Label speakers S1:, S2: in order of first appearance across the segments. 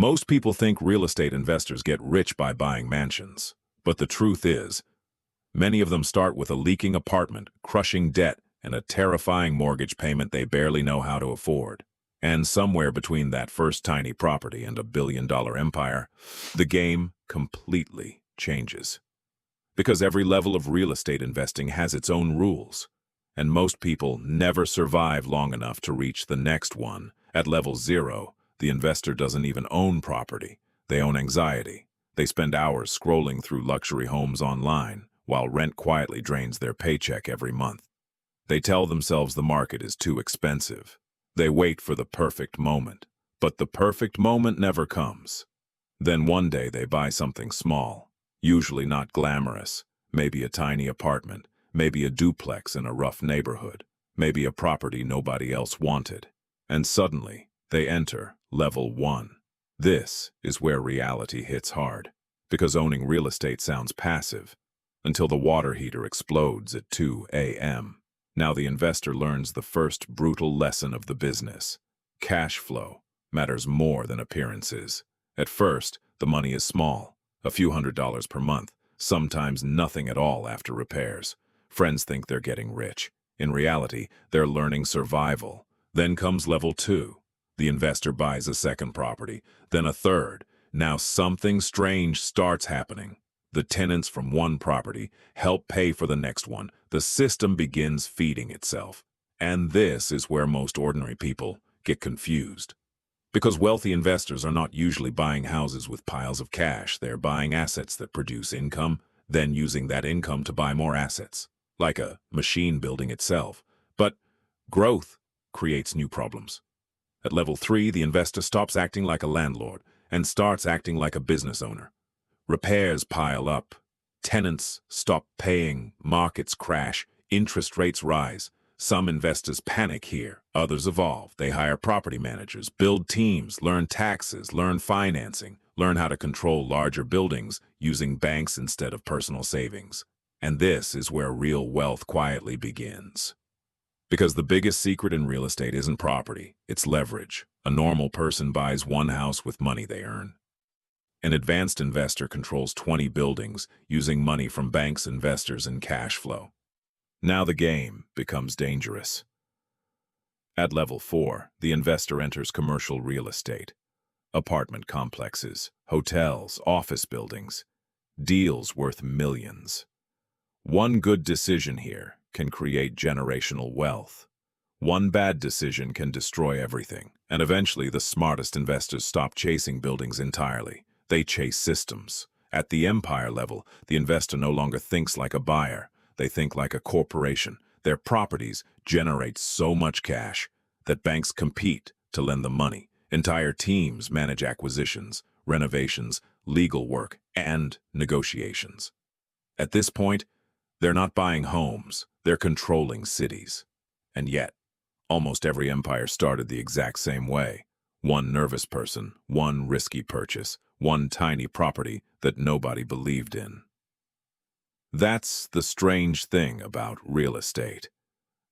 S1: Most people think real estate investors get rich by buying mansions. But the truth is, many of them start with a leaking apartment, crushing debt, and a terrifying mortgage payment they barely know how to afford. And somewhere between that first tiny property and a billion-dollar empire, the game completely changes. Because every level of real estate investing has its own rules, and most people never survive long enough to reach the next one. At level 0, the investor doesn't even own property. They own anxiety. They spend hours scrolling through luxury homes online, while rent quietly drains their paycheck every month. They tell themselves the market is too expensive. They wait for the perfect moment, but the perfect moment never comes. Then one day they buy something small, usually not glamorous, maybe a tiny apartment, maybe a duplex in a rough neighborhood, maybe a property nobody else wanted. And suddenly, they enter level 1. This is where reality hits hard, because owning real estate sounds passive, until the water heater explodes at 2 a.m. Now the investor learns the first brutal lesson of the business. Cash flow matters more than appearances. At first, the money is small, a few $100s per month, sometimes nothing at all after repairs. Friends think they're getting rich. In reality, they're learning survival. Then comes level 2. The investor buys a second property, then a third. Now something strange starts happening. The tenants from one property help pay for the next one. The system begins feeding itself. And this is where most ordinary people get confused. Because wealthy investors are not usually buying houses with piles of cash. They're buying assets that produce income, then using that income to buy more assets, like a machine building itself. But growth creates new problems. At level 3, the investor stops acting like a landlord and starts acting like a business owner. Repairs pile up. Tenants stop paying. Markets crash. Interest rates rise. Some investors panic here. Others evolve. They hire property managers, build teams, learn taxes, learn financing, learn how to control larger buildings using banks instead of personal savings. And this is where real wealth quietly begins. Because the biggest secret in real estate isn't property, it's leverage. A normal person buys one house with money they earn. An advanced investor controls 20 buildings using money from banks, investors, and cash flow. Now the game becomes dangerous. At level 4, the investor enters commercial real estate. Apartment complexes, hotels, office buildings, deals worth millions. One good decision here can create generational wealth. One bad decision can destroy everything. And eventually the smartest investors stop chasing buildings entirely. They chase systems. At the empire level, the investor no longer thinks like a buyer. They think like a corporation. Their properties generate so much cash that banks compete to lend them money. Entire teams manage acquisitions, renovations, legal work, and negotiations. At this point, they're not buying homes, they're controlling cities. And yet, almost every empire started the exact same way. One nervous person, one risky purchase, one tiny property that nobody believed in. That's the strange thing about real estate.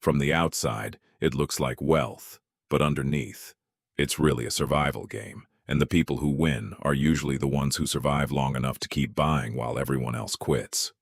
S1: From the outside, it looks like wealth, but underneath, it's really a survival game, and the people who win are usually the ones who survive long enough to keep buying while everyone else quits.